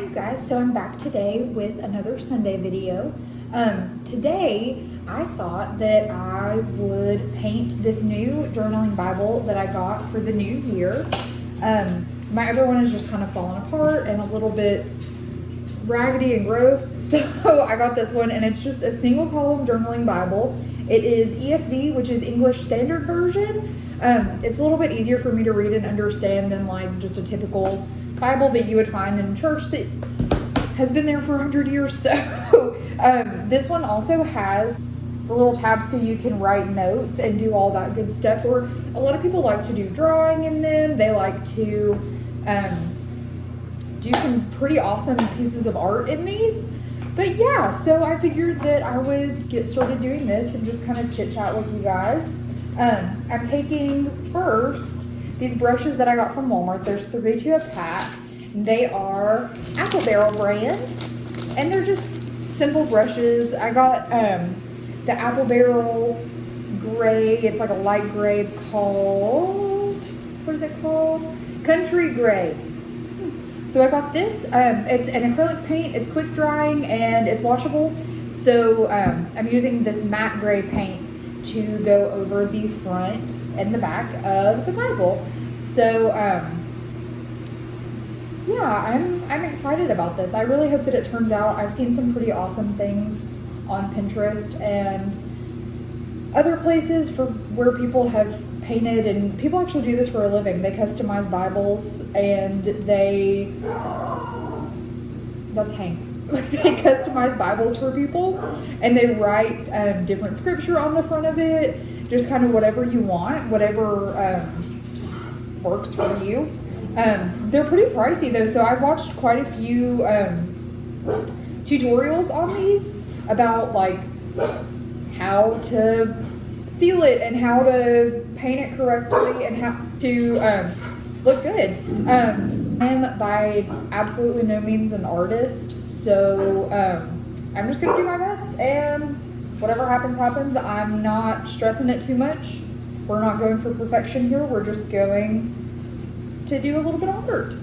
you guys, so I'm back today with another Sunday video. Today I thought that I would paint this new journaling Bible that I got for the new year. My other one is just kind of falling apart and a little bit raggedy and gross, so I got this one, and it's just a single column journaling Bible. It is ESV, which is English Standard Version. It's a little bit easier for me to read and understand than like just a typical Bible that you would find in church that has been there for 100 years. So this one also has the little tabs so you can write notes and do all that good stuff. Or a lot of people like to do drawing in them. They like to do some pretty awesome pieces of art in these. But yeah, so I figured that I would get started doing this and just kind of chit chat with you guys. I'm taking first these brushes that I got from Walmart. There's 3 to a pack. They are Apple Barrel brand, and they're just simple brushes. I got the Apple Barrel gray. It's like a light gray. It's called, what is it called? Country Gray. So I got this. It's an acrylic paint. It's quick drying and it's washable. So I'm using this matte gray paint to go over the front and the back of the Bible. So yeah, I'm excited about this. I really hope that it turns out. I've seen some pretty awesome things on Pinterest and other places for where people have painted, and people actually do this for a living. They customize Bibles, and that's Hank. They customize Bibles for people, and they write different scripture on the front of it, just kind of whatever you want, whatever works for you. They're pretty pricey though, so I've watched quite a few tutorials on these about like how to seal it and how to paint it correctly and how to look good. I'm by absolutely no means an artist, so I'm just gonna do my best, and whatever happens, happens. I'm not stressing it too much. We're not going for perfection here. We're just going to do a little bit of art.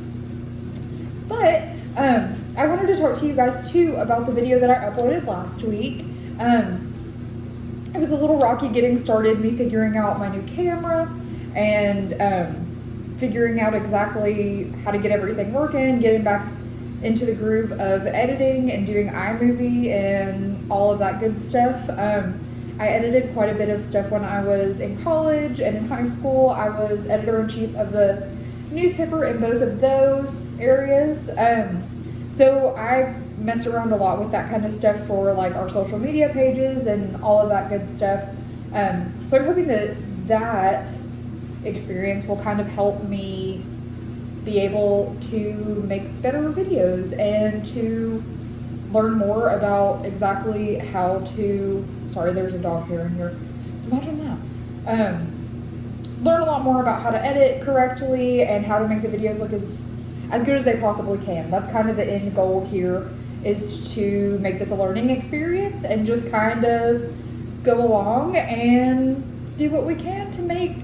But I wanted to talk to you guys too about the video that I uploaded last week. It was a little rocky getting started, me figuring out my new camera and figuring out exactly how to get everything working, getting back into the groove of editing and doing iMovie and all of that good stuff. I edited quite a bit of stuff when I was in college and in high school. I was editor-in-chief of the newspaper in both of those areas. So I messed around a lot with that kind of stuff for like our social media pages and all of that good stuff. So I'm hoping that experience will kind of help me be able to make better videos and to learn more about exactly how to, sorry, there's a dog hair in here. Imagine that. Learn a lot more about how to edit correctly and how to make the videos look as good as they possibly can. That's kind of the end goal here, is to make this a learning experience and just kind of go along and do what we can to make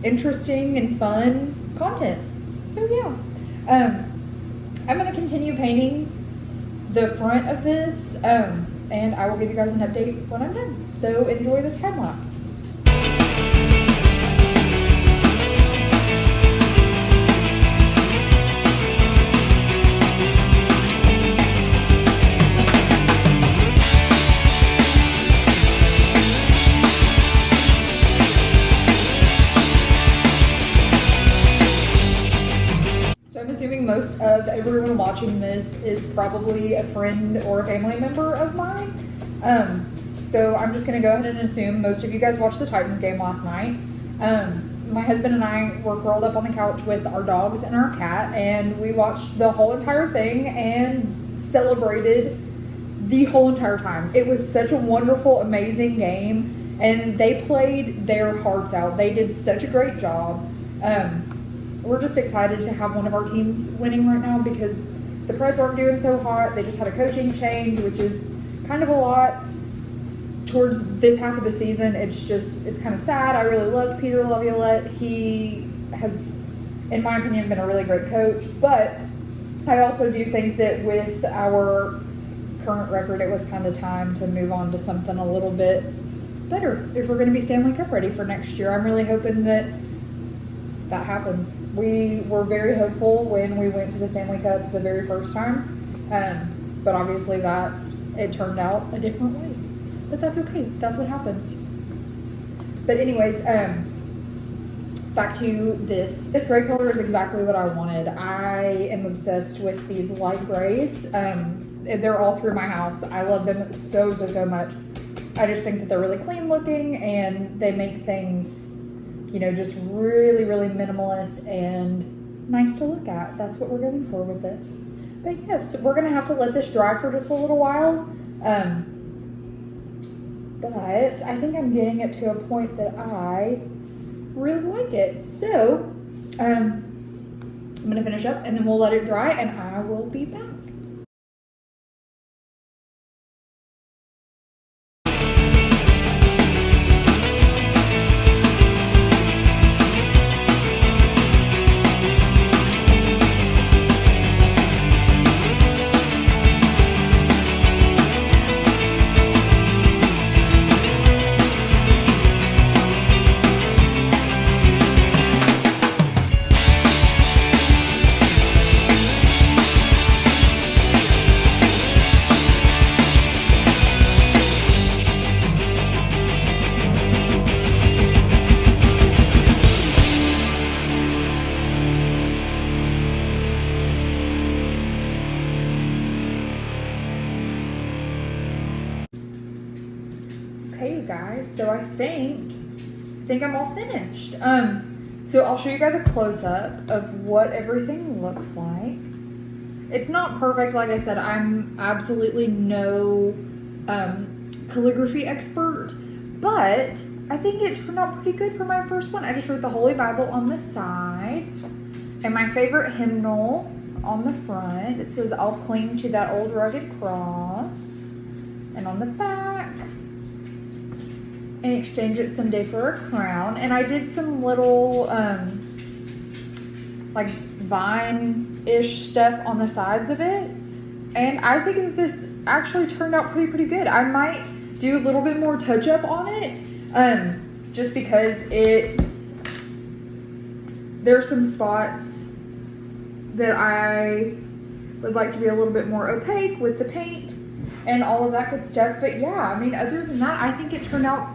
interesting and fun content. So yeah, I'm going to continue painting the front of this, and I will give you guys an update when I'm done. So enjoy this time lapse. Most of everyone watching this is probably a friend or a family member of mine. So I'm just going to go ahead and assume most of you guys watched the Titans game last night. My husband and I were curled up on the couch with our dogs and our cat, and we watched the whole entire thing and celebrated the whole entire time. It was such a wonderful, amazing game, and they played their hearts out. They did such a great job. We're just excited to have one of our teams winning right now because the Preds aren't doing so hot. They just had a coaching change, which is kind of a lot towards this half of the season. It's kind of sad. I really loved Peter Laviolette. He has, in my opinion, been a really great coach, but I also do think that with our current record, it was kind of time to move on to something a little bit better if we're going to be Stanley Cup ready for next year. I'm really hoping that that happens. We were very hopeful when we went to the Stanley Cup the very first time, but obviously that it turned out a different way. But that's okay. That's what happens. But anyways, back to this. This gray color is exactly what I wanted. I am obsessed with these light grays. They're all through my house. I love them so much. I just think that they're really clean looking and they make things, you know, just really minimalist and nice to look at. That's what we're going for with this. But yes, we're going to have to let this dry for just a little while. But I think I'm getting it to a point that I really like it. So, I'm going to finish up and then we'll let it dry and I will be back. Okay, you guys, so I think I'm all finished. So I'll show you guys a close-up of what everything looks like. It's not perfect, like I said. I'm absolutely no calligraphy expert, but I think it turned out pretty good for my first one. I just wrote the Holy Bible on the side and my favorite hymnal on the front. It says, "I'll cling to that old rugged cross." And on the back, "In exchange it someday for a crown." And I did some little like vine-ish stuff on the sides of it. And I think that this actually turned out pretty good. I might do a little bit more touch-up on it, just because there's some spots that I would like to be a little bit more opaque with the paint and all of that good stuff. But yeah, I mean, other than that, I think it turned out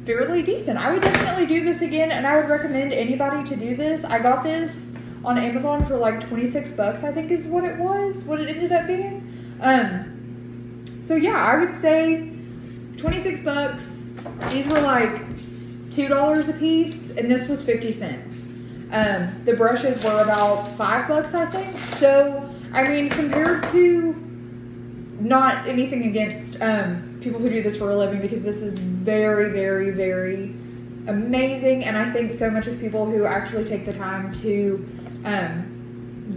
fairly decent. I would definitely do this again, and I would recommend anybody to do this. I got this on Amazon for like 26 bucks, I think is what it ended up being. So yeah, I would say 26 bucks. These were like $2 a piece, and this was 50 cents. The brushes were about $5, I think. So, I mean, compared to, not anything against people who do this for a living, because this is very amazing, and I think so much of people who actually take the time to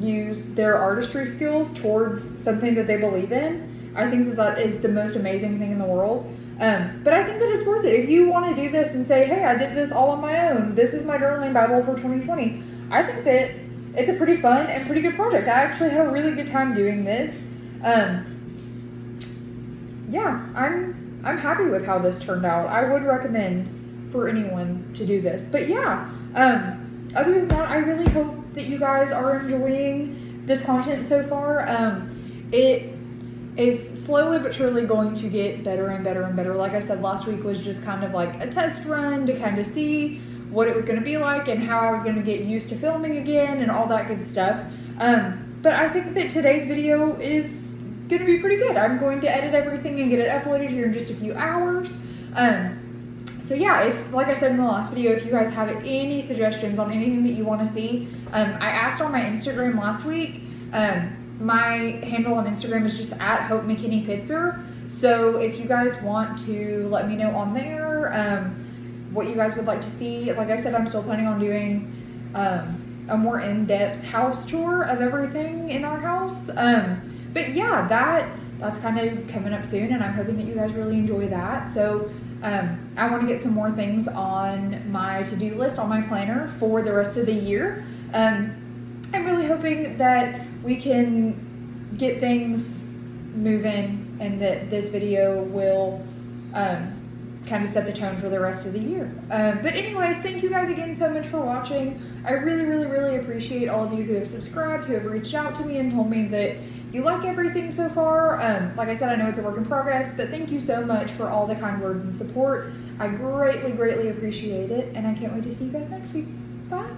use their artistry skills towards something that they believe in. I think that that is the most amazing thing in the world. But I think that it's worth it. If you want to do this and say, hey, I did this all on my own, this is my journaling Bible for 2020, I think that it's a pretty fun and pretty good project. I actually had a really good time doing this. Yeah, I'm happy with how this turned out. I would recommend for anyone to do this. But yeah, other than that, I really hope that you guys are enjoying this content so far. It is slowly but surely going to get better and better and better. Like I said, last week was just kind of like a test run to kind of see what it was going to be like and how I was going to get used to filming again and all that good stuff. But I think that today's video is going to be pretty good. I'm going to edit everything and get it uploaded here in just a few hours. So yeah, like I said in the last video, if you guys have any suggestions on anything that you want to see, I asked on my Instagram last week. My handle on Instagram is just at Hope McKinney Pitzer. So if you guys want to let me know on there what you guys would like to see. Like I said, I'm still planning on doing a more in-depth house tour of everything in our house. But yeah, that's kind of coming up soon, and I'm hoping that you guys really enjoy that. So I want to get some more things on my to-do list, on my planner for the rest of the year. I'm really hoping that we can get things moving, and that this video will kind of set the tone for the rest of the year. But anyways, thank you guys again so much for watching. I really appreciate all of you who have subscribed, who have reached out to me and told me that you like everything so far. Like I said, I know it's a work in progress, but thank you so much for all the kind words and support. I greatly appreciate it, and I can't wait to see you guys next week. Bye.